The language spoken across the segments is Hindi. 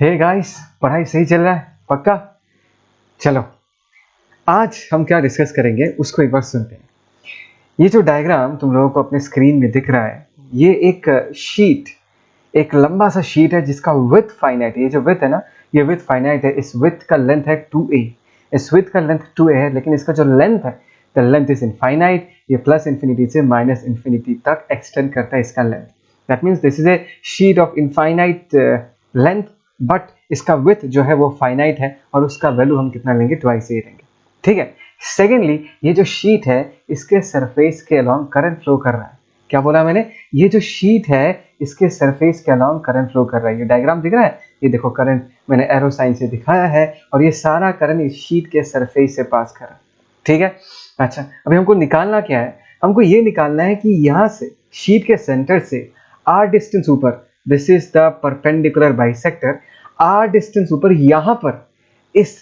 हे गाइस, पढ़ाई सही चल रहा है? पक्का? चलो, आज हम क्या डिस्कस करेंगे उसको एक बार सुनते हैं। ये जो डायग्राम तुम लोगों को अपने स्क्रीन में दिख रहा है, ये एक शीट, एक लंबा सा शीट है जिसका विड्थ फाइनाइट है। ये जो विड्थ है ना, ये विड्थ फाइनाइट है। इस विड्थ का लेंथ है 2a। इस विड्थ का लेंथ 2a है, लेकिन इसका जो लेंथ है, द लेंथ इज इनफाइनाइट। ये प्लस इन्फिनिटी से माइनस इन्फिनिटी तक एक्सटेंड करता है इसका length. That means this is a sheet of infinite length, but इसका विड्थ जो है वो फाइनाइट है और उसका वैल्यू हम कितना लेंगे? ट्वाइस ही लेंगे। ठीक है। सेकेंडली, ये जो शीट है इसके सरफेस के अलोंग करंट फ्लो कर रहा है। क्या बोला मैंने? ये जो शीट है इसके सरफेस के अलोंग करंट फ्लो कर रहा है। ये डायग्राम दिख रहा है, ये देखो करंट मैंने एरो साइन से दिखाया है और ये सारा करंट इस शीट के सरफेस से पास कर रहा है। ठीक है। अच्छा, अभी हमको निकालना क्या है? हमको ये निकालना है कि यहाँ से शीट के सेंटर से r डिस्टेंस ऊपर, this is the perpendicular bisector, r distance ऊपर यहाँ पर इस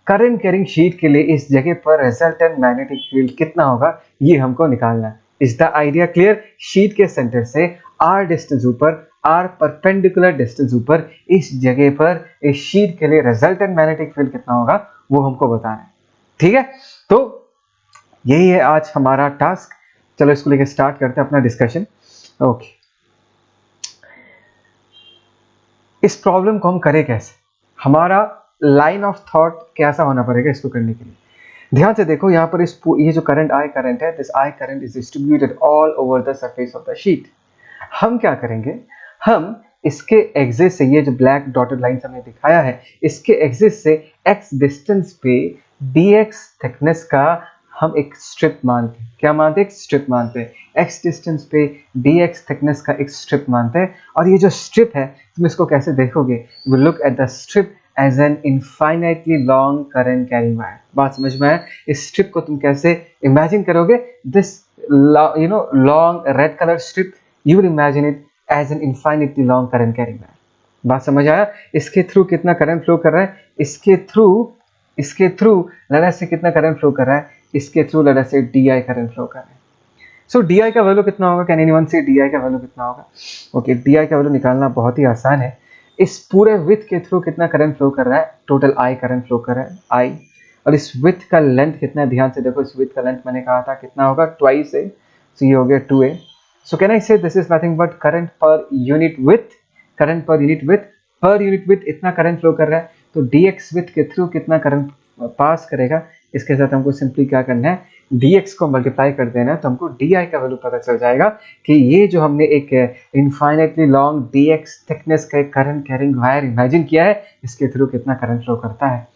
करंट कैरिंग शीट के लिए इस जगह पर रिजल्टेंट मैग्नेटिक फील्ड कितना होगा, ये हमको निकालना है। Is the idea clear? Sheet के सेंटर से r डिस्टेंस ऊपर, r परपेंडिकुलर डिस्टेंस ऊपर इस जगह पर इस शीट के लिए रिजल्टेंट मैग्नेटिक फील्ड कितना होगा वो हमको बताना है। ठीक है, तो यही है आज हमारा टास्क। चलो इसको लेकर स्टार्ट करते हैं अपना डिस्कशन। ओके, इस प्रॉब्लम को हम करें कैसे? हमारा लाइन ऑफ थॉट कैसा होना पड़ेगा इसको करने के लिए? ध्यान से देखो, यहाँ पर ये जो करंट आई करंट है, this I current is distributed all over the surface of the sheet. हम क्या करेंगे? हम इसके एग्जिट से, ये जो ब्लैक डॉटेड लाइन हमने दिखाया है, इसके एग्जिट से x डिस्टेंस पे dx थिकनेस का हम एक स्ट्रिप मानते हैं। क्या मानते हैं? एक स्ट्रिप मानते हैं। x डिस्टेंस पे dx थिकनेस का एक स्ट्रिप मानते हैं। और ये जो स्ट्रिप है, तुम इसको कैसे देखोगे? We look at the strip as an infinitely long current carrying wire. बात समझ में आया? इस स्ट्रिप को तुम कैसे इमेजिन करोगे? This long red colour strip, you will imagine it as an infinitely long current carrying wire। बात समझ आया? इसके थ्रू कितना करंट फ्लो कर रहा है? इसके थ्रू लड़ा से कितना करंट फ्लो कर रहा है? इसके थ्रू लड़ा से di करंट फ्लो कर रहा है। सो di का वैल्यू कितना होगा? कैन एनीवन से di का वैल्यू कितना होगा? ओके, di का वैल्यू निकालना बहुत ही आसान है। इस पूरे विड्थ के थ्रू कितना करंट फ्लो कर रहा है? टोटल I करंट फ्लो कर रहा है, I। और इस विड्थ का लेंथ कितना है? ध्यान से देखो, इस विड्थ का लेंथ मैंने कहा था कितना होगा? ट्वाइस है। सो ये हो गया 2a। So can I say this is nothing but current per unit width? Current per unit width, per unit width इतना करंट फ्लो कर रहा है, तो dx width के थ्रू कितना करंट पास करेगा? इसके साथ हमको सिंपली क्या करना है? dx को मल्टीप्लाई कर देना है, तो हमको di का वैल्यू पता चल जाएगा कि ये जो हमने एक इनफाइनाइटली लॉन्ग dx थिकनेस का एक करंट कैरिंग वायर इमेजिन किया है, इसके थ्रू कितना करंट फ्लो करता है।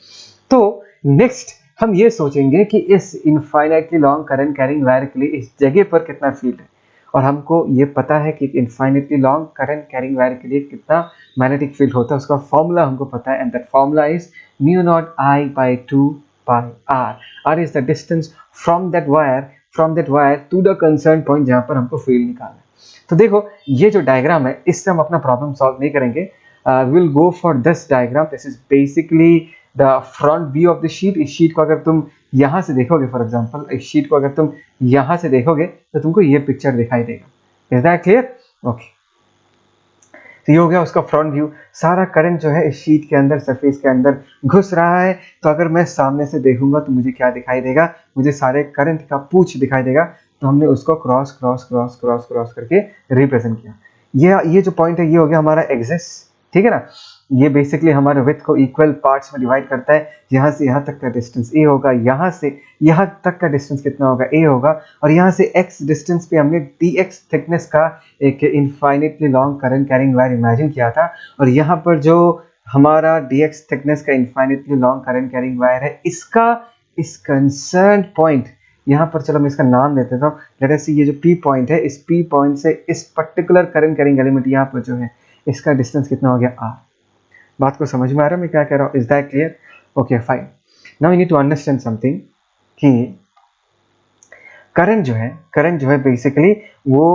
तो नेक्स्ट हम ये सोचेंगे कि इस infinitely long current carrying wire के लिए इस जगह पर कितना फील्ड है, और हमको ये पता है कि infinitely long current carrying wire के लिए कितना मैग्नेटिक फील्ड होता है, उसका फॉर्मूला हमको पता है, and that formula is mu not I by 2 pi R. R is the distance from that wire to the concern point जहां पर हमको फील्ड निकालना है। तो देखो, ये जो डायग्राम है, इससे हम अपना प्रॉब्लम सॉल्व नहीं करेंगे। Will go for this diagram. This is basically the front view of the sheet. इस शीट को अगर तुम यहाँ से देखोगे, फॉर एग्जाम्पल इस शीट को अगर तुम यहाँ से देखोगे तो तुमको ये पिक्चर दिखाई देगा। Is that clear? ओके, तो ये हो गया उसका फ्रंट व्यू। सारा करंट जो है इस शीट के अंदर, सरफेस के अंदर घुस रहा है। तो अगर मैं सामने से देखूंगा तो मुझे क्या दिखाई देगा? मुझे सारे करंट का पूछ दिखाई देगा। तो हमने उसको cross cross cross cross cross करके रिप्रेजेंट किया। ये जो पॉइंट है ये हो गया हमारा एक्सिस। ठीक है ना? ये बेसिकली हमारे विड्थ को इक्वल पार्ट्स में डिवाइड करता है। यहाँ से यहाँ तक का डिस्टेंस a होगा, यहाँ से यहाँ तक का डिस्टेंस कितना होगा? a होगा। और यहाँ से x डिस्टेंस पे हमने dx थिकनेस का एक infinitely long current carrying wire imagine किया था। और यहाँ पर जो हमारा dx थिकनेस का infinitely long current carrying wire है, इसका इस कंसर्न पॉइंट, यहाँ पर चलो मैं इसका नाम दे देता हूँ। लेट अस सी, ये जो P पॉइंट है, इस P पॉइंट से इस पर्टिकुलर करंट कैरिंग एलिमेंट यहाँ पर जो है, इसका डिस्टेंस कितना हो गया? r। बात को समझ में आ रहा है मैं क्या कह रहा हूँ? Is that clear? Okay fine. Now you need to understand something कि करंट जो है बेसिकली वो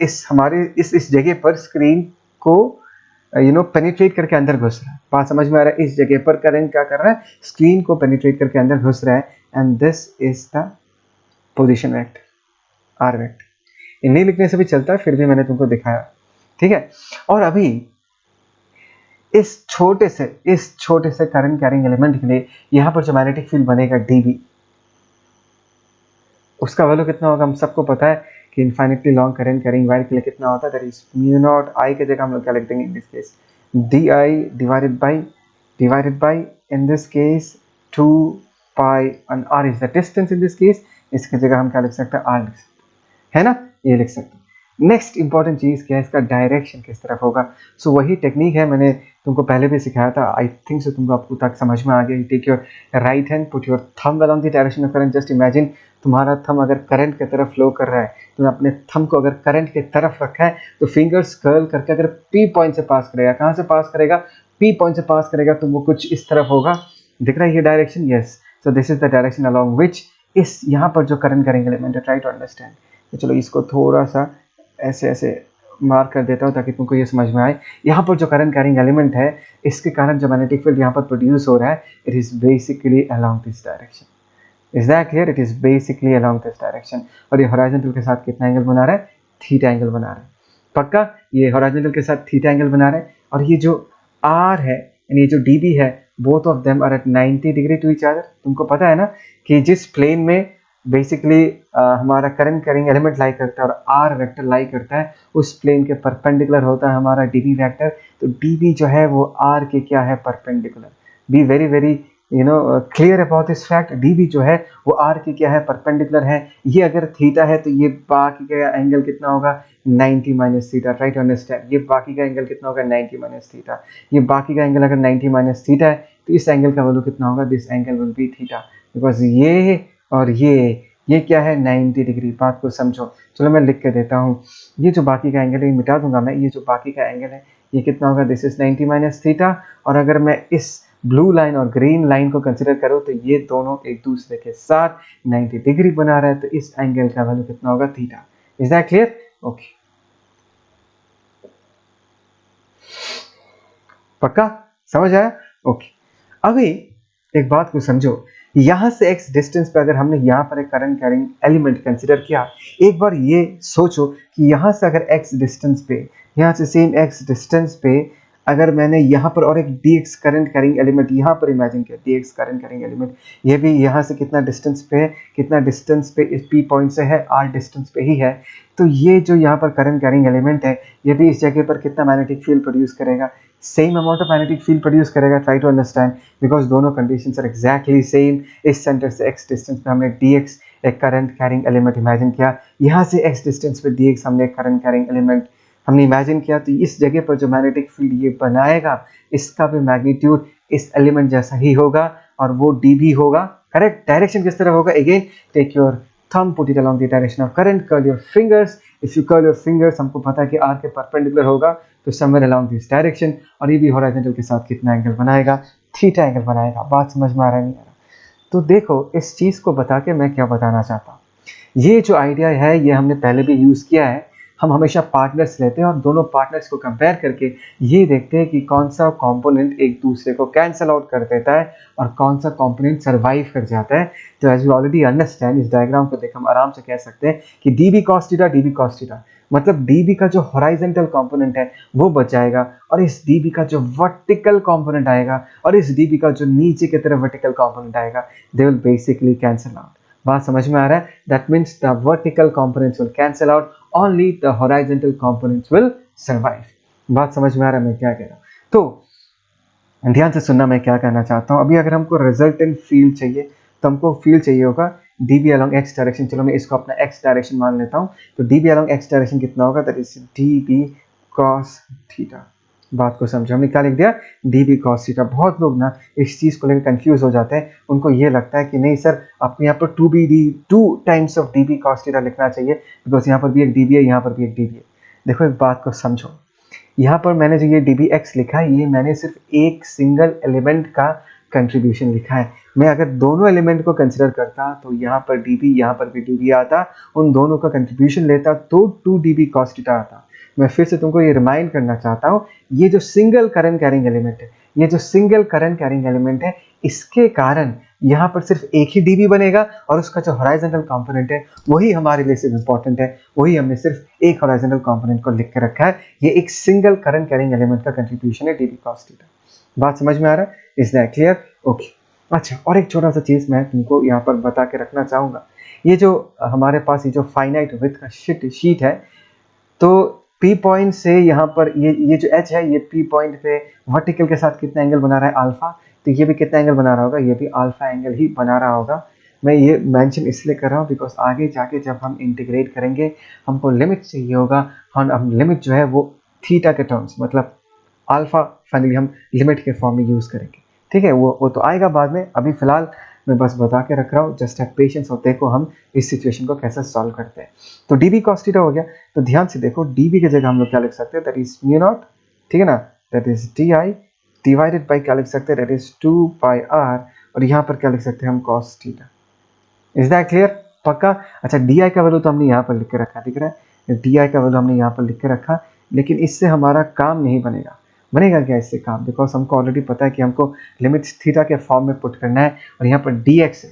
इस हमारे इस जगह पर स्क्रीन को पेनिट्रेट करके अंदर घुस रहा है। बात समझ में आ रहा है? इस जगह पर करंट क्या कर रहा है? स्क्रीन को पेनिट्रेट करके अंदर घुस रहा है, and this is the position vector, R vector. नहीं लिखने से भी चलता है, फिर भी मैंने तुमको दिखाया। ठीक है? और अभी इस छोटे से करंट कैरिंग एलिमेंट के लिए यहाँ पर जो मैग्नेटिक फील्ड बनेगा dB, उसका वैल्यू कितना होगा? हम सबको पता है कि infinitely long current carrying wire के लिए कितना होता है, that is mu not I के जगह हम लोग क्या लिख देंगे इन this case, di divided by in this case 2 pi and r is the distance in this case, इसकी जगह हम क्या लिख सकते हैं, r लिख सकते हैं, है ना, ये लिख सकते हैं। नेक्स्ट इंपॉर्टेंट चीज क्या है, इसका डायरेक्शन किस तरफ होगा। सो वही टेक्निक है, मैंने तुमको पहले भी सिखाया था, आई थिंक सो तुमको आपको तक समझ में आ गया। Take your right hand, put your thumb along the direction of current. Just imagine तुम्हारा थंब अगर करंट की तरफ फ्लो कर रहा है, तुमने अपने थंब को अगर करंट की तरफ रखा है तो फिंगर्स कर्ल करके अगर पी पॉइंट से पास करेगा, कहाँ से पास करेगा, पी पॉइंट से पास करेगा, तो वो कुछ इस तरफ होगा। दिख रहा है ये direction? Yes. So this is the direction along which इस यहाँ पर जो करंट कैरिंग एलिमेंट है, ट्राई टू अंडरस्टैंड। तो चलो इसको थोड़ा सा ऐसे मार्क कर देता हूँ ताकि तुमको ये समझ में आए। यहाँ पर जो करंट कैरिंग एलिमेंट है, इसके कारण जो मैग्नेटिक फील्ड यहाँ पर प्रोड्यूस हो रहा है, it is basically along this direction. Is that clear? It is basically along this direction. और ये हॉरिजॉन्टल के साथ कितना एंगल बना रहा है? थीटा एंगल बना रहा है। पक्का? ये हॉरिजॉन्टल के साथ थीटा एंगल बना रहा है। और ये जो आर है यानी ये जो डीबी है, both of them are at 90 degree to each other. तुमको पता है ना कि जिस प्लेन में बेसिकली हमारा करंट कैरिंग एलिमेंट लाई करता है और आर वेक्टर लाई करता है, उस प्लेन के परपेंडिकुलर होता है हमारा डीबी वेक्टर। तो डीबी जो है वो आर के क्या है? Perpendicular. Be very very clear about this fact. DB जो है वो आर की क्या है? परपेंडिकुलर है। ये अगर थीटा है तो ये बाकी का एंगल कितना होगा? 90 minus theta. Try to understand. ये बाकी का एंगल कितना होगा? 90 माइनस थीटा। ये बाकी का एंगल अगर 90 माइनस थीटा है तो इस एंगल का वैल्यू कितना होगा? This angle will be theta, because ये और ये क्या है? 90 डिग्री। बात को समझो। चलो मैं लिख के देता हूँ। ये जो बाकी का एंगल है ये मिटा दूंगा मैं। ये जो बाकी का एंगल है ये कितना होगा? This is 90 minus theta. और अगर मैं इस ब्लू लाइन और ग्रीन लाइन को कंसिडर करो तो ये दोनों एक दूसरे के साथ 90 डिग्री बना रहा है, तो इस एंगल का वैल्यू कितना होगा? Theta. Is that clear? Okay, पक्का समझ आया? ओके। अभी एक बात को समझो, यहां से x डिस्टेंस पे अगर हमने यहाँ पर एक करंट कैरिंग एलिमेंट कंसिडर किया, एक बार ये सोचो कि यहाँ से अगर x डिस्टेंस पे, यहाँ से सेम x डिस्टेंस पे अगर मैंने यहाँ पर और एक dx करंट कैरिंग एलिमेंट यहाँ पर इमेजिन किया, dx करंट कैरिंग एलिमेंट, ये भी यहाँ से कितना डिस्टेंस पे है? कितना डिस्टेंस पे इस p पॉइंट से है? r डिस्टेंस पे ही है। तो ये जो यहाँ पर करंट कैरिंग एलिमेंट है, ये भी इस जगह पर कितना मैग्नेटिक फील्ड प्रोड्यूस करेगा? Same amount of magnetic field produce करेगा। ट्राई टू अंडरस्टैंड, बिकॉज दोनों कंडीशंस आर एग्जैक्टली सेम। इस सेंटर से x डिस्टेंस पे हमने dx एक करंट कैरिंग एलिमेंट इमेजिन किया, यहाँ से x डिस्टेंस पे dx हमने एक करंट कैरिंग एलिमेंट हमने इमेजिन किया। तो इस जगह पर जो मैग्नेटिक फील्ड ये बनाएगा, इसका भी मैग्नीट्यूड इस एलिमेंट जैसा ही होगा और वो dB होगा। करेक्ट? डायरेक्शन किस तरह होगा? Again take your thumb, put it along the direction of current, curl your fingers. If you curl your fingers, हमको पता है कि r के परपेंडिकुलर होगा, तो somewhere along this direction। और ये भी हॉरिजॉन्टल के साथ कितना एंगल बनाएगा? थीटा एंगल बनाएगा। बात समझ में आ रहा है नहीं आ रहा? तो देखो, इस चीज को बता के मैं क्या बताना चाहता हूँ, ये जो आइडिया है ये हमने पहले भी यूज किया है। हम हमेशा पार्टनर्स लेते हैं और दोनों पार्टनर्स को कंपेयर करके ये देखते हैं कि कौन सा कंपोनेंट एक दूसरे को कैंसल आउट कर देता है और कौन सा कंपोनेंट सरवाइव कर जाता है। तो एज यू ऑलरेडी अंडरस्टैंड, इस डायग्राम को देख हम आराम से कह सकते हैं कि dB cos थीटा, मतलब dB का जो हॉरिजॉन्टल कंपोनेंट है वो बच जाएगा और इस dB का जो वर्टिकल कंपोनेंट आएगा और इस dB का जो नीचे की तरफ वर्टिकल कंपोनेंट आएगा, they will basically cancel out. बात समझ में आ रहा है? That means the vertical components will cancel out, only the horizontal components will survive। बात समझ में आ रहा है मैं क्या कह रहा हूँ? तो ध्यान से सुनना मैं क्या कहना चाहता हूँ। अभी अगर हमको रिजल्टेंट फील्ड चाहिए तो हमको फील्ड चाहिए होगा dB along x डायरेक्शन। चलो मैं इसको अपना x डायरेक्शन मान लेता हूँ। तो dB along x डायरेक्शन कितना होगा? That is dB cos theta. बात को समझो, हमने क्या लिख दिया? dB cos theta. बहुत लोग ना इस चीज को लेकर कंफ्यूज हो जाते हैं। उनको ये लगता है कि नहीं सर, आपको यहाँ पर 2 times of dB cos theta लिखना चाहिए, बिकॉज यहाँ पर भी एक dB है, यहाँ पर भी एक dB है। देखो एक बात को समझो, यहाँ पर मैंने जो ये dBx लिखा है, ये मैंने सिर्फ एक सिंगल एलिमेंट का कंट्रीब्यूशन लिखा है। मैं अगर दोनों एलिमेंट को कंसिडर करता तो यहाँ पर dB, यहाँ पर भी dB आता, उन दोनों का कंट्रीब्यूशन लेता तो 2 dB cos थीटा आता। मैं फिर से तुमको ये रिमाइंड करना चाहता हूँ, ये जो सिंगल करंट कैरिंग एलिमेंट है, ये जो सिंगल करंट कैरिंग एलिमेंट है, इसके कारण यहाँ पर सिर्फ एक ही dB बनेगा और उसका जो हॉराइजॉन्टल कंपोनेंट है वही हमारे लिए सिर्फ इंपॉर्टेंट है, वही हमने सिर्फ एक हॉराइजॉन्टल कंपोनेंट को लिख के रखा है। ये एक सिंगल करंट कैरिंग एलिमेंट का कंट्रीब्यूशन है dB cos थीटा। बात समझ में आ रहा है? Is that clear? ओके। अच्छा, और एक छोटा सा चीज मैं तुमको यहाँ पर बता के रखना चाहूंगा। ये जो हमारे पास ये जो फाइनाइट विड्थ का शीट है, तो P पॉइंट से यहाँ पर ये जो H है, ये P पॉइंट पे वर्टिकल के साथ कितना एंगल बना रहा है? अल्फा। तो ये भी कितना एंगल बना रहा होगा? ये भी अल्फा एंगल ही बना रहा होगा। मैं ये मेंशन इसलिए कर रहा हूँ बिकॉज आगे जाके जब हम इंटीग्रेट करेंगे हमको लिमिट चाहिए होगा, हम लिमिट जो है वो थीटा के टर्म्स मतलब अल्फा फाइनली हम लिमिट के फॉर्म में यूज करेंगे। ठीक है, वो तो आएगा बाद में, अभी फिलहाल मैं बस बता के रख रहा हूँ। जस्ट हैव पेशेंस और देखो हम इस सिचुएशन को कैसे सॉल्व करते हैं। तो dB cos थीटा हो गया। तो ध्यान से देखो, dB की जगह हम लोग क्या लिख सकते हैं? दैट इज म्यू नॉट, ठीक है ना, that is di divided by क्या लिख सकते हैं? दैट इज 2 पाई r, और यहाँ पर क्या लिख सकते हैं हम? cos theta. Is that clear? पक्का? अच्छा, di का वैल्यू तो हमने यहाँ पर लिख के रखा, दिख रहा है? di का वैल्यू हमने यहाँ पर लिख के रखा, लेकिन इससे हमारा काम नहीं बनेगा। बनेगा क्या इससे काम? बिकॉज हमको ऑलरेडी पता है कि हमको लिमिट्स थीटा के फॉर्म में पुट करना है और यहाँ पर dx है,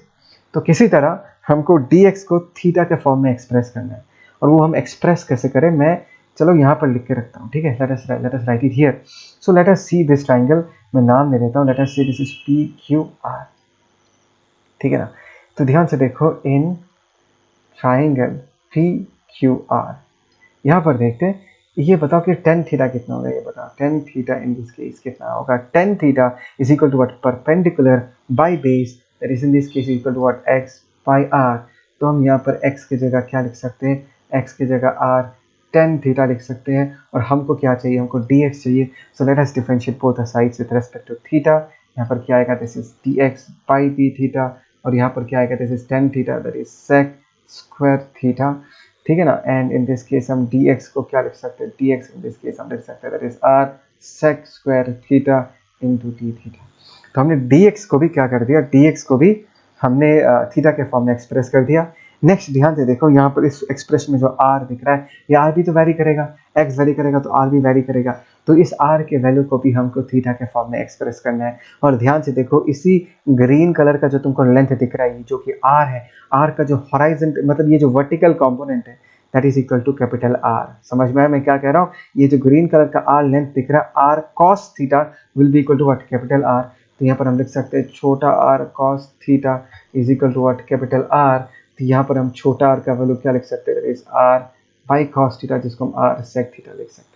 तो किसी तरह हमको dx को थीटा के फॉर्म में एक्सप्रेस करना है। और वो हम एक्सप्रेस कैसे करें? मैं चलो यहाँ पर लिख के रखता हूँ, ठीक है? Let us right it here. So let us see this triangle, मैं नाम दे देता हूँ, let us see this is PQR, ठीक है ना? तो ध्यान से देखो, इन ट्राइंगल PQR, यहाँ पर देखते हैं, ये बताओ कि tan थीटा कितना होगा? ये बताओ, tan theta in this case कितना होगा? tan theta is equal to what? Perpendicular by base, that is in this case equal to what? x by r। तो हम यहाँ पर x की जगह क्या लिख सकते हैं? x की जगह r tan थीटा लिख सकते हैं। और हमको क्या चाहिए? हमको dx चाहिए। So let us differentiate both the sides with respect to theta. यहाँ पर क्या आएगा? This is dx by d theta, और यहाँ पर क्या आएगा? This is tan theta, that is sec square theta, ठीक है ना? एंड इन दिस केस हम dx को क्या लिख सकते हैं? dx इन दिस केस हम लिख सकते हैं that is r sec square theta into d theta. तो हमने dx को भी क्या कर दिया? dx को भी हमने थीटा के फॉर्म में एक्सप्रेस कर दिया। नेक्स्ट ध्यान से देखो, यहाँ पर इस एक्सप्रेशन में जो r दिख रहा है, ये r भी तो वैरी करेगा, x वैरी करेगा तो r भी वैरी करेगा। तो इस r के वैल्यू को भी हमको थीटा के फॉर्म में एक्सप्रेस करना है। और ध्यान से देखो, इसी ग्रीन कलर का जो तुमको लेंथ दिख रहा है, जो कि r है, r का जो हॉराइजॉन्टल मतलब ये जो वर्टिकल कंपोनेंट है, that is equal to capital R। समझ में आया मैं क्या कह रहा हूँ? ये जो ग्रीन कलर का r लेंथ दिख रहा है, r cos theta will be equal to what? Capital R। तो यहाँ पर हम लिख सकते हैं छोटा r cos theta is equal to what? Capital R। तो यहाँ पर हम छोटा r का वैल्यू क्या लिख सकते हैं? That is r by cos theta, जिसको हम r sec थीटा लिख सकते हैं।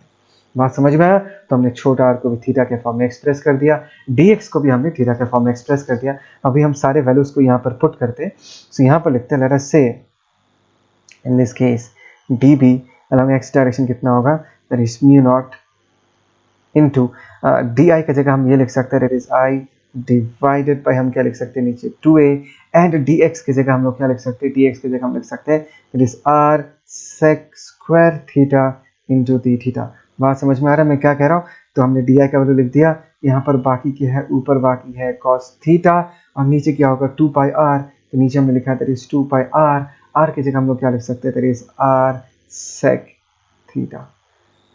बात समझ में आया? तो हमने छोटा r को भी थीटा के फॉर्म में एक्सप्रेस कर दिया, dx को भी हमने थीटा के फॉर्म में एक्सप्रेस कर दिया। अभी हम सारे वैल्यूज को यहाँ पर पुट करते हैं। सो यहाँ पर लिखते हैं, लेट अस से इन this case dB along x direction कितना होगा? That is mu not into di की जगह हम ये लिख सकते हैं, that is i divided bye हम क्या लिख सकते हैं नीचे 2a, एंड dx की जगह हम लोग क्या लिख सकते हैं? dx की जगह हम लिख सकते हैं that is r sec square theta into d theta. बात समझ में आ रहा है मैं क्या कह रहा हूँ? तो हमने di का वैल्यू लिख दिया, यहाँ पर बाकी क्या है? ऊपर बाकी है cos थीटा, और नीचे क्या होगा? 2 पाई r। तो नीचे हमने लिखा है that is 2 pi r, r की जगह हम लोग क्या लिख सकते हैं? That is r sec theta.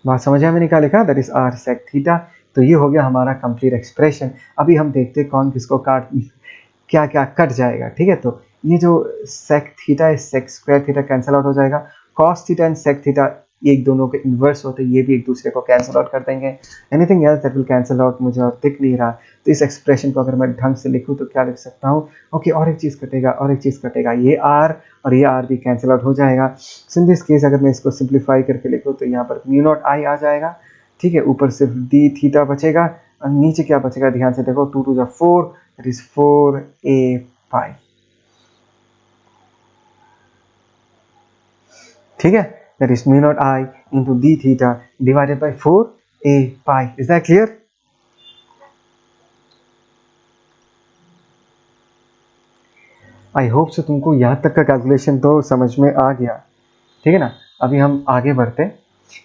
बात समझ आया मैंने क्या लिखा? That is r sec theta. तो ये हो गया हमारा कंप्लीट एक्सप्रेशन। अभी हम देखते हैं कौन किसको काट क्या क्या कट जाएगा, ठीक है? तो ये जो sec थीटा है, sec square theta cancel out हो जाएगा, cos theta and sec theta एक दोनों के इन्वर्स होते हैं, ये भी एक दूसरे को कैंसिल आउट कर देंगे। Anything else that will cancel out मुझे और दिख नहीं रहा। तो इस एक्सप्रेशन को अगर मैं ढंग से लिखूँ तो क्या लिख सकता हूँ? ओके, और एक चीज़ कटेगा, और एक चीज़ कटेगा, ये r और ये r भी कैंसिल आउट हो जाएगा। सो इन दिस केस अगर मैं इसको सिंप्लीफाई करके लिखूँ तो यहाँ पर म्यू नॉट i आ जाएगा, ठीक है? ऊपर सिर्फ d थीटा बचेगा, और नीचे क्या बचेगा? ध्यान से देखो, 2 to the 4 that is 4a पाई, ठीक है? That is mu not i into d theta divided by 4a pi. Is that clear? I hope so तुमको यहाँ तक का कैलकुलेशन तो समझ में आ गया, ठीक है ना? अभी हम आगे बढ़ते हैं।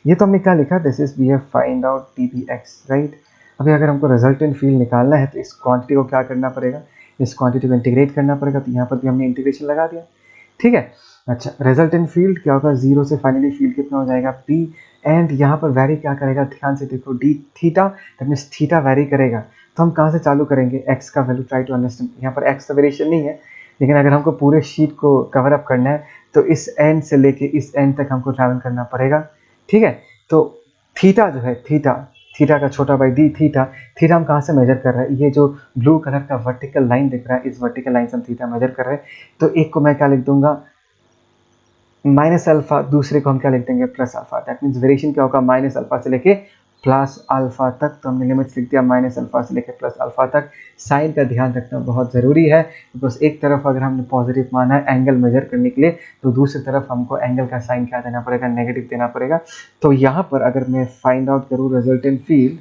ये तो हमने क्या लिखा? This is we have find out dbx, right? अभी अगर हमको रिजल्टेंट फील्ड निकालना है तो इस क्वांटिटी को क्या करना पड़ेगा? इस क्वांटिटी को इंटीग्रेट करना पड़ेगा। तो यहाँ पर भी हमने इंटीग्रेशन लगा दिया, ठीक है? अच्छा, रिजल्टेंट फील्ड क्या होगा? 0 से फाइनली फील्ड कितना हो जाएगा? p, एंड यहाँ पर वैरी क्या करेगा? ध्यान से देखो, d theta, that means theta vary करेगा। तो हम कहाँ से चालू करेंगे, x का वैल्यू ट्राई टू अंडरस्टैंड। यहाँ पर x का वेरिएशन नहीं है, लेकिन अगर हमको पूरे शीट को कवर अप करना है तो इस एंड से लेके इस एंड तक हमको ट्रैवल करना पड़ेगा। ठीक है, तो थीटा जो है, थीटा का छोटा बाई डी थीटा हम कहाँ से मेजर कर रहे हैं, ये जो ब्लू कलर का वर्टिकल लाइन दिख रहा है, इस वर्टिकल लाइन से हम थीटा मेजर कर रहे हैं। तो एक को मैं क्या लिख दूंगा, माइनस अल्फा, दूसरे को हम क्या लिख देंगे, plus alpha. That means variation क्या होगा, माइनस अल्फा से लेके प्लस अल्फा तक। तो हमने लिमिट्स लिख दिया माइनस अल्फा से लेके प्लस अल्फा तक। साइन का ध्यान रखना बहुत ज़रूरी है, बिकॉज एक तरफ अगर हमने पॉजिटिव माना है एंगल मेजर करने के लिए, तो दूसरी तरफ हमको एंगल का साइन क्या देना पड़ेगा, नेगेटिव देना पड़ेगा। तो यहाँ पर अगर मैं फाइंड आउट करूँ resultant field,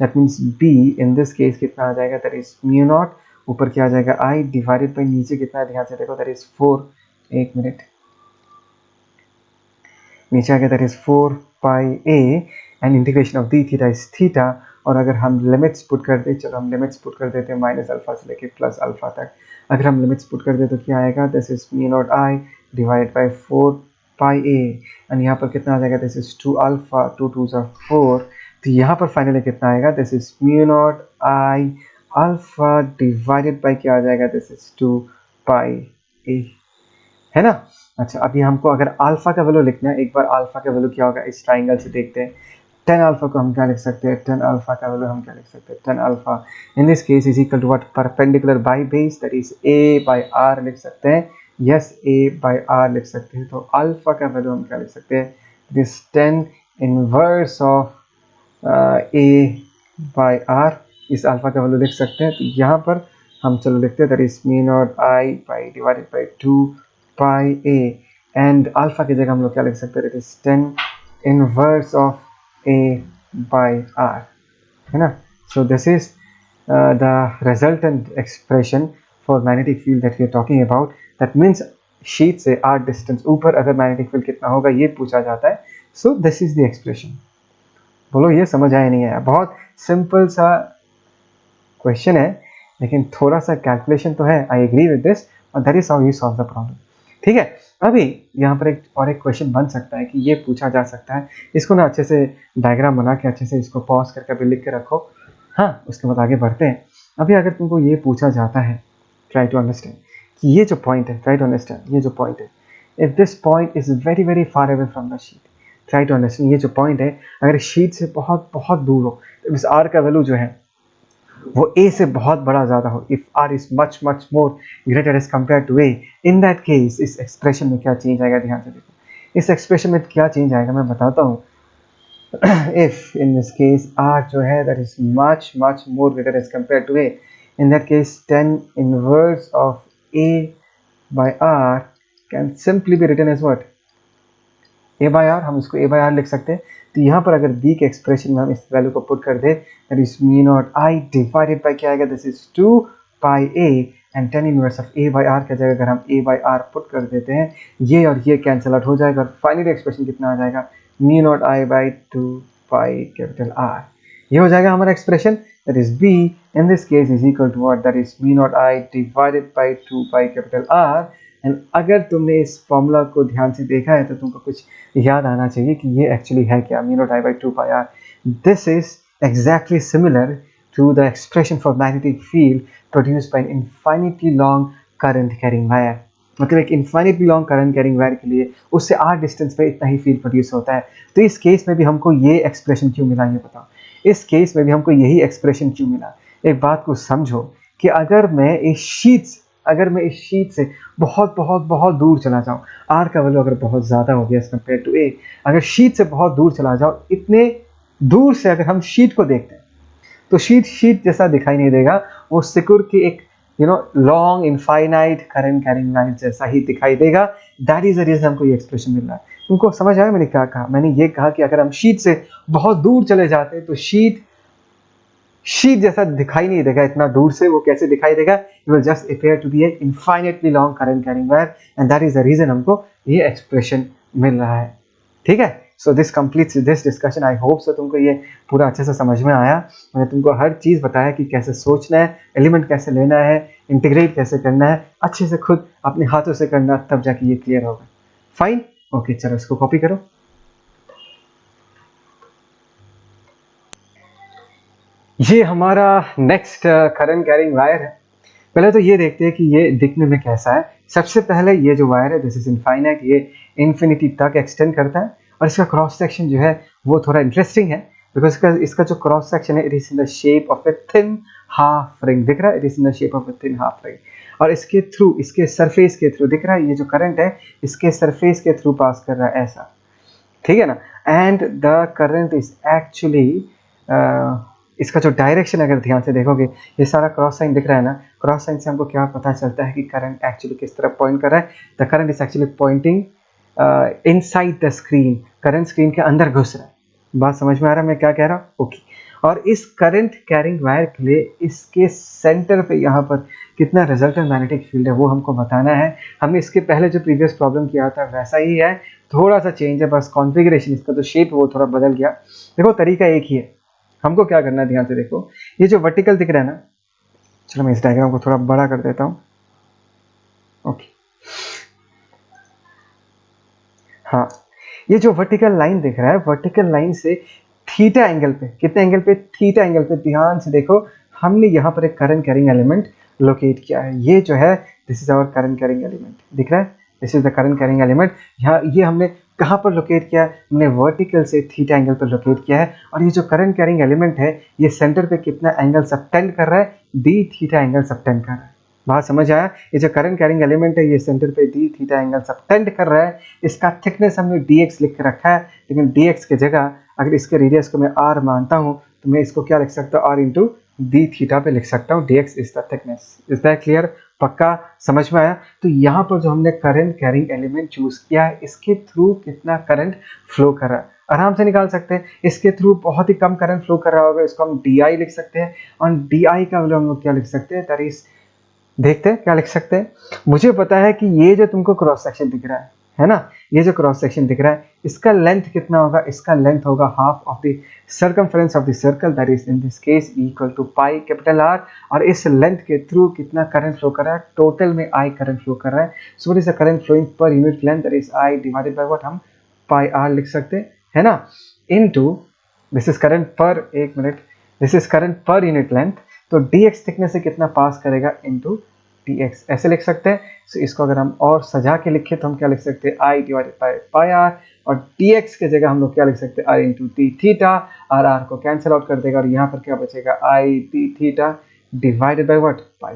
that means be in this case कितना आ जाएगा, दैट इज म्यू नॉट, ऊपर क्या आ जाएगा आई डिवाइडेड बाई नीचे कितना है, ध्यान से देखो, दैट इज 4, एक मिनट, नीचे आ गया, that is 4 pi A and integration of D theta is theta. और अगर हम लिमिट्स पुट कर दे, चलो हम लिमिट्स पुट कर देते हैं माइनस अल्फा से लेके प्लस अल्फा तक। अगर हम लिमिट्स पुट कर दे तो क्या आएगा, this is mu not I divide by 4 pi A and यहाँ पर कितना आ जाएगा, दिस इज 2 अल्फा, 2 2 are 4। तो यहाँ पर फाइनली कितना आएगा, this is mu not I alpha divided by क्या आ जाएगा, दिस इज 2 पाई ए, है ना। अच्छा, अभी हमको अगर अल्फा का वैल्यू लिखना है, एक बार अल्फा का वैल्यू क्या होगा इस ट्राइंगल से देखते हैं। 10 अल्फा को हम क्या लिख सकते हैं, 10 अल्फा का वैल्यू हम क्या लिख सकते हैं, 10 alpha in this case is equal to what, perpendicular by base, that is a by r लिख सकते हैं। यस, a बाय r लिख सकते हैं। तो अल्फा का वैल्यू हम क्या लिख सकते हैं, this 10 inverse of a by r, इस अल्फा का वैल्यू लिख सकते हैं। तो यहाँ पर हम चलो लिखते हैं, that is mu not I pi divided by 2 pi A and alpha की जगह हम लोग क्या लिख सकते हैं, that is 10 inverse of a by r, है ना। So this is the resultant expression for magnetic field that we are talking about. That means sheet से r distance ऊपर अगर magnetic field कितना होगा ये पूछा जाता है। So this is the expression. बोलो ये समझ आया नहीं आया, बहुत सिंपल सा क्वेश्चन है, लेकिन थोड़ा सा कैलकुलेशन तो है, आई एग्री विद दिस, और that is how you solve the problem. ठीक है, अभी यहाँ पर एक क्वेश्चन बन सकता है कि ये पूछा जा सकता है, इसको ना अच्छे से डायग्राम बना के अच्छे से इसको पॉज करके भी लिख के रखो। हाँ, उसके बाद आगे बढ़ते हैं। अभी अगर तुमको ये पूछा जाता है, ट्राई टू अंडरस्टैंड कि ये जो पॉइंट है, ट्राई टू अंडरस्टैंड ये जो पॉइंट है, if this point is very very far away from the sheet, try to understand ये जो पॉइंट है अगर शीट से बहुत बहुत दूर हो, तो इस आर का वैल्यू जो है वो a से बहुत बड़ा ज़्यादा हो, if r is much much more greater as compare to a, in that case इस एक्सप्रेशन में क्या चेंज आएगा, ध्यान से देखो इस एक्सप्रेशन में क्या चेंज आएगा मैं बताता हूँ। If in this case r जो है that is much much more greater as compare to a, in that case 10 inverse of a by r can simply be written as what, a by r, हम इसको a by r लिख सकते हैं। तो यहाँ पर अगर b के एक्सप्रेशन में हम इस वैल्यू को पुट कर दे, that is mu not I divided by क्या आएगा, this is 2 pi a and 10 inverse of a by r की जगह अगर हम a by r पुट कर देते हैं, ये और ये कैंसिल आउट हो जाएगा और फाइनली एक्सप्रेशन कितना आ जाएगा, mu not I by 2 pi capital r। ये हो जाएगा हमारा expression, that is b in this case is equal to what, that is mu not I divided by 2 pi capital r। And अगर तुमने इस फॉर्मूला को ध्यान से देखा है तो तुमको कुछ याद आना चाहिए कि ये एक्चुअली है क्या, mu not I by 2 pi r। This is exactly similar to the expression for magnetic field produced by an infinitely long current carrying wire. मतलब एक infinitely long current carrying wire के लिए उससे r डिस्टेंस पे इतना ही फील्ड प्रोड्यूस होता है। तो इस केस में भी हमको ये एक्सप्रेशन क्यों मिला, ये बताओ, इस केस में भी हमको यही एक्सप्रेशन क्यों मिला। एक बात को समझो कि अगर मैं इस शीट से बहुत बहुत बहुत दूर चला जाऊं, r का वैल्यू अगर बहुत ज़्यादा हो गया एज कम्पेयर टू a, अगर शीट से बहुत दूर चला जाओ, इतने दूर से अगर हम शीट को देखते हैं तो शीट जैसा दिखाई नहीं देगा, वो सिक्योर की एक long infinite current carrying wire जैसा ही दिखाई देगा। दैट इज द रीजन हमको ये एक्सप्रेशन मिल रहा है। तुमको समझ आया मैंने क्या कहा, मैंने ये कहा कि अगर हम शीट से बहुत दूर चले जाते हैं तो शीट जैसा दिखाई नहीं देगा, इतना दूर से वो कैसे दिखाई देगा, it will just appear to be a infinitely long current carrying wire and that is the reason हमको ये एक्सप्रेशन मिल रहा है। ठीक है, so this completes this discussion. I hope so तुमको ये पूरा अच्छे से समझ में आया। मैंने तुमको हर चीज़ बताया कि कैसे सोचना है, एलिमेंट कैसे लेना है, इंटीग्रेट कैसे करना है, अच्छे से खुद अपने हाथों से करना, तब जाके ये क्लियर होगा। फाइन, ओके, चलो इसको कॉपी करो। ये हमारा नेक्स्ट करंट कैरिंग वायर है। पहले तो ये देखते हैं कि ये दिखने में कैसा है। सबसे पहले ये जो वायर है दिस इज इनफाइनाइट, ये इन्फिनिटी तक एक्सटेंड करता है और इसका क्रॉस सेक्शन जो है वो थोड़ा इंटरेस्टिंग है बिकॉज इसका जो क्रॉस सेक्शन है it is in the shape of a thin half ring. दिख रहा है, it is in the shape of a thin half ring और इसके थ्रू, इसके सरफेस के थ्रू दिख रहा है ये जो करंट है इसके सरफेस के थ्रू पास कर रहा है ऐसा, ठीक है ना। And the current is actually, इसका जो डायरेक्शन अगर ध्यान से देखोगे ये सारा क्रॉस साइन दिख रहा है ना, क्रॉस साइन से हमको क्या पता चलता है कि करंट एक्चुअली किस तरफ पॉइंट कर रहा है। The current is actually pointing inside the screen, current screen के अंदर घुस रहा है। बात समझ में आ रहा है मैं क्या कह रहा हूँ? ओके। और इस करंट कैरिंग वायर के लिए इसके सेंटर पे यहाँ पर कितना रिजल्टेंट मैग्नेटिक फील्ड है वो हमको बताना है। हमने इसके पहले जो प्रीवियस प्रॉब्लम किया था वैसा ही है, थोड़ा सा चेंज है बस कॉन्फ़िगरेशन, इसका जो शेप वो थोड़ा बदल गया। देखो तरीका एक ही है, हमको क्या करना है ध्यान से देखो। ये जो वर्टिकल दिख रहा है ना, चलो मैं इस डायग्राम को थोड़ा बड़ा कर देता हूँ। ओके, हाँ, ये जो वर्टिकल लाइन दिख रहा है, वर्टिकल लाइन से थीटा एंगल पे, कितने एंगल पे? थीटा एंगल पे ध्यान से देखो, हमने यहाँ पर एक करंट कैरिंग एलिमेंट लोकेट किया है। ये जो है this is our current carrying element, दिख रहा है, this is the current carrying element. यहाँ ये हमने कहाँ पर लोकेट किया है? हमने वर्टिकल से थीटा एंगल पर लोकेट किया है। और ये जो करंट कैरिंग एलिमेंट है ये सेंटर पे कितना एंगल सबटेंड कर रहा है? डी थीटा एंगल सबटेंड कर रहा है। बात समझ आया? ये जो करंट कैरिंग एलिमेंट है ये सेंटर पे डी थीटा एंगल सबटेंड कर रहा है। इसका थिकनेस हमने dx लिख के रखा है, लेकिन dx की जगह अगर इसके रेडियस को मैं r मानता हूँ तो मैं इसको क्या लिख सकता हूँ? r इंटू डी थीटा पे लिख सकता हूँ। dx is the thickness. Is that clear? पक्का समझ में आया? तो यहाँ पर जो हमने करंट कैरिंग एलिमेंट चूज किया है इसके थ्रू कितना करंट फ्लो कर रहा है आराम से निकाल सकते हैं। इसके थ्रू बहुत ही कम करंट फ्लो कर रहा होगा, इसको हम di लिख सकते हैं। और di का वैल्यू हम लोग क्या लिख सकते हैं? दैट इज, देखते हैं क्या लिख सकते हैं। मुझे पता है कि ये जो तुमको क्रॉस सेक्शन दिख रहा है ना, ये जो क्रॉस सेक्शन दिख रहा है इसका लेंथ कितना होगा? इसका लेंथ होगा half of the circumference of the circle, that is in this case equal to pi capital R। और इस लेंथ के थ्रू कितना करंट फ्लो कर रहा है? टोटल में I करंट फ्लो कर रहा है। So what is the current flowing per unit length? That is I divided by what? हम पाई R लिख सकते हैं, है ना, इनटू दिस इज करंट पर, एक मिनट, दिस इज करंट पर यूनिट लेंथ, तो dx थिकनेस से कितना पास करेगा इनटू dx, ऐसे लिख सकते हैं। सो इसको अगर हम और सजा के लिखे तो हम क्या लिख सकते हैं? I divided by pi R। और dx के जगह हम लोग क्या लिख सकते हैं? I into d theta. R R को कैंसिल आउट कर देगा और यहाँ पर क्या बचेगा? I d theta divided by what? Pi.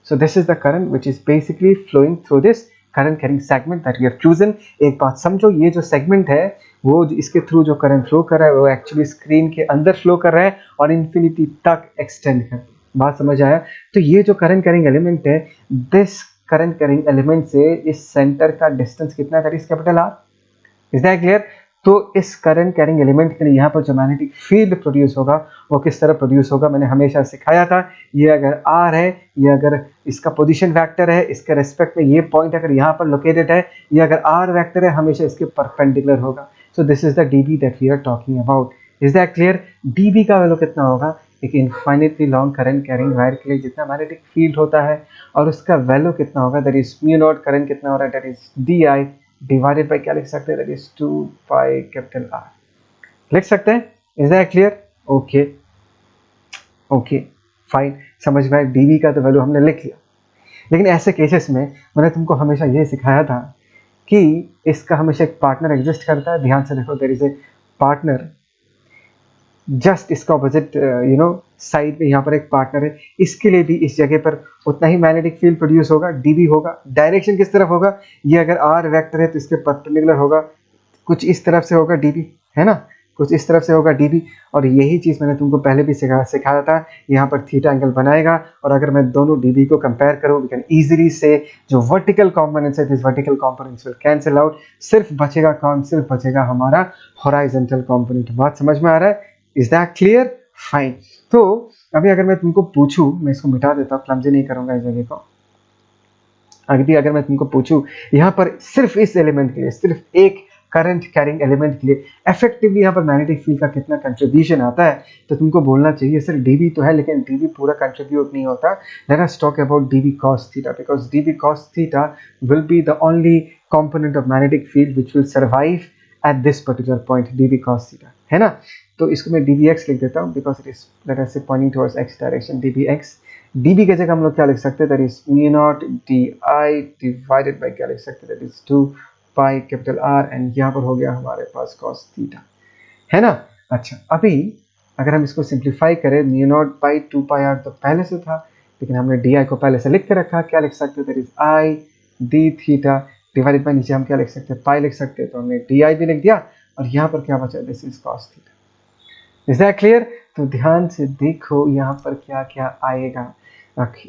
So this is the current which is basically flowing through this current carrying segment that we have chosen. एक बात समझो, ये जो सेगमेंट है वो इसके थ्रू जो करंट फ्लो कर रहा है वो एक्चुअली स्क्रीन के अंदर फ्लो कर रहा है और इन्फिनिटी तक एक्सटेंड कर रहा है। बात समझ आया? तो ये जो करंट कैरिंग एलिमेंट है, दिस करंट कैरिंग एलिमेंट से इस सेंटर का डिस्टेंस कितना है? That is capital R। Is that clear? तो इस करंट कैरिंग एलिमेंट के लिए यहाँ पर जो मैग्नेटिक फील्ड प्रोड्यूस होगा वो किस तरह प्रोड्यूस होगा? मैंने हमेशा सिखाया था, ये अगर R है, ये अगर इसका पोजीशन वेक्टर है, इसके रेस्पेक्ट में ये पॉइंट अगर यहाँ पर लोकेटेड है, ये अगर R वेक्टर है हमेशा इसके परपेंडिकुलर होगा। So this is the dB that we are talking about. Is that clear? dB का वैल्यू कितना होगा? एक infinitely long current carrying wire के लिए जितना मैग्नेटिक फील्ड होता है और उसका वैल्यू कितना होगा? That is mu not, current कितना हो रहा है? That is di divided by क्या लिख सकते हैं? That is 2 pi capital R लिख सकते हैं। Is that clear? Okay okay fine, समझ में? dB का तो वैल्यू हमने लिख लिया। लेकिन ऐसे केसेस में मैंने तुमको हमेशा ये सिखाया था कि इसका हमेशा एक पार्टनर एग्जिस्ट करता है। ध्यान से देखो, there is a partner just इसका ऑपोजिट साइड में यहाँ पर एक पार्टनर है, इसके लिए भी इस जगह पर उतना ही मैग्नेटिक फील्ड प्रोड्यूस होगा, dB होगा। डायरेक्शन किस तरफ होगा? ये अगर R वेक्टर है तो इसके परपेंडिकुलर होगा, कुछ इस तरफ से होगा dB, है ना, कुछ इस तरफ से होगा dB। और यही चीज़ मैंने तुमको पहले भी सिखाया था, यहाँ पर थीटा एंगल बनाएगा। और अगर मैं दोनों dB को कंपेयर करूँ, वी कैन ईजिली से जो वर्टिकल कॉम्पोनेंट्स है, this vertical components will cancel out, सिर्फ बचेगा कौन? सिर्फ बचेगा हमारा हॉराइजॉन्टल कॉम्पोनेंट। बात समझ में आ रहा है? Is that clear? फाइन। तो अभी अगर मैं तुमको पूछूं, मैं इसको मिटा देता हूँ, क्लमजी नहीं करूंगा इस जगह को। अभी अगर मैं तुमको पूछूं यहाँ पर सिर्फ इस एलिमेंट के लिए, सिर्फ एक करंट कैरिंग एलिमेंट के लिए इफेक्टिवली यहाँ पर मैग्नेटिक फील्ड का कितना कंट्रीब्यूशन आता है, तो तुमको बोलना चाहिए सिर्फ dB तो है, लेकिन dB पूरा कंट्रीब्यूट नहीं होता। Let us talk about dB cos theta, because dB cos theta will be the only component of magnetic field which will survive at this particular point, dB cos theta। है ना। तो इसको मैं dbx लिख देता हूँ because it is let us से pointing towards x direction. dbx, db की जगह हम लोग क्या लिख सकते हैं, that is mu not di divided by क्या लिख सकते हैं, that is 2 pi capital R, and यहाँ पर हो गया हमारे पास cos थीटा, है ना। अच्छा, अभी अगर हम इसको सिंप्लीफाई करें, mu naught by 2 pi R तो पहले से था, लेकिन हमने di को पहले से लिख के रखा, क्या लिख सकते हैं, that is i d theta divided bye नीचे हम क्या लिख सकते हैं, पाई लिख सकते हैं, तो हमने di भी लिख दिया और यहाँ पर क्या बचा, this is cos theta. Is that clear? तो ध्यान से देखो यहाँ पर क्या क्या आएगा।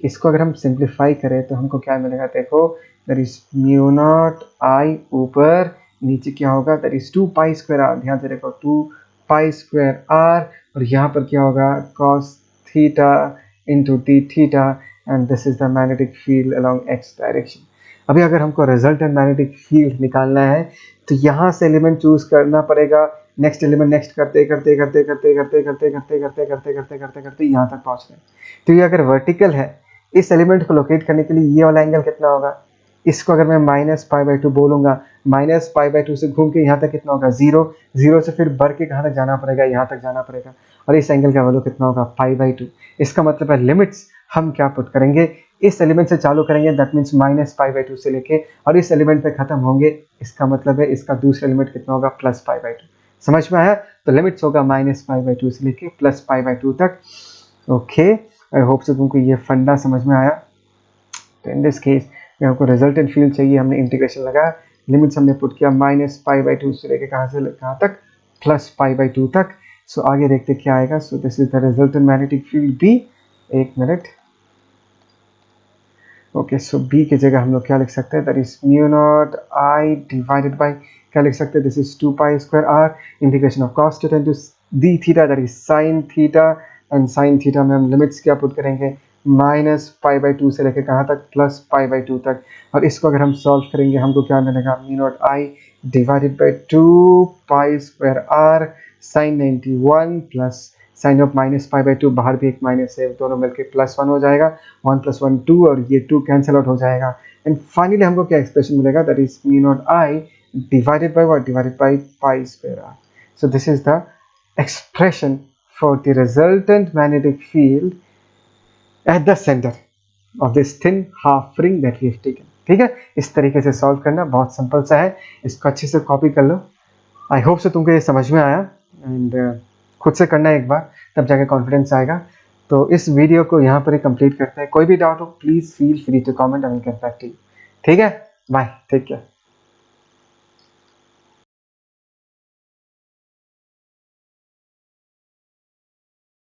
इसको अगर हम सिंप्लीफाई करें तो हमको क्या मिलेगा, देखो that is mu not I ऊपर नीचे क्या होगा, that is 2 pi square R, ध्यान से देखो 2 पाई स्क्वायर आर, और यहाँ पर क्या होगा cos theta into d theta, and this is the magnetic field along x direction. अभी अगर हमको रिजल्टेंट मैग्नेटिक फील्ड निकालना है तो यहाँ से एलिमेंट चूज करना पड़ेगा, नेक्स्ट एलिमेंट नेक्स्ट करते करते करते करते करते करते करते करते करते करते करते करते यहाँ तक पहुँच रहे हैं। तो ये अगर वर्टिकल है, इस एलिमेंट को लोकेट करने के लिए ये वाला एंगल कितना होगा, इसको अगर मैं -π/2 बोलूंगा, -π/2 से घूम के यहाँ तक कितना होगा 0, 0 से फिर बढ़ के कहाँ तक जाना पड़ेगा, यहाँ तक जाना पड़ेगा, और इस एंगल का वैल्यू कितना होगा π/2। इसका मतलब है लिमिट्स हम क्या पुट करेंगे, इस एलिमेंट से चालू करेंगे, दैट मीन्स -π/2 से लेके और इस एलिमेंट पे खत्म होंगे, इसका मतलब है इसका दूसरा एलिमेंट कितना होगा +π/2। समझ में आया? तो लिमिट्स होगा -π/2 से लेके +π/2 तक। ओके, आई होप से तुमको ये फंडा समझ में आया। तो इन दिस केस हमको रिजल्टेंट फील्ड चाहिए, हमने इंटीग्रेशन लगाया, लिमिट्स हमने पुट किया -π/2 से लेके कहाँ से कहाँ तक, +π/2 तक। सो आगे देखते क्या आएगा। So this is the resultant magnetic field B. एक मिनट, ओके, सो बी की जगह हम लोग क्या लिख सकते हैं, that is mu not I divided by क्या लिख सकते हैं, this is 2 pi square R integration of cos theta into d theta, that is sin theta, and sin theta में हम लिमिट्स क्या पुट करेंगे, -π/2 से लेकर कहाँ तक, +π/2 तक। और इसको अगर हम सॉल्व करेंगे हमको क्या मिलेगा, mu not I divided by 2 pi square r sin 91 plus sine of -π/2, बाहर भी एक माइनस है, दोनों मिलके +1 हो जाएगा, 1 + 1 2, और ये 2 कैंसिल आउट हो जाएगा, एंड फाइनली हमको क्या एक्सप्रेशन मिलेगा, that is mu not I divided by what, divided by pi square R. So this is the expression for the resultant magnetic field at the center of this thin half ring that we have taken। ठीक है, इस तरीके से सॉल्व करना बहुत सिंपल सा है, इसको अच्छे से कॉपी कर लो। आई होप से तुमको ये समझ में आया, एंड खुद से करना एक बार, तब जाके कॉन्फिडेंस आएगा। तो इस वीडियो को यहाँ पर ही कंप्लीट करते हैं। कोई भी डाउट हो please feel free to comment, I will get back to you. ठीक है, बाय, टेक केयर।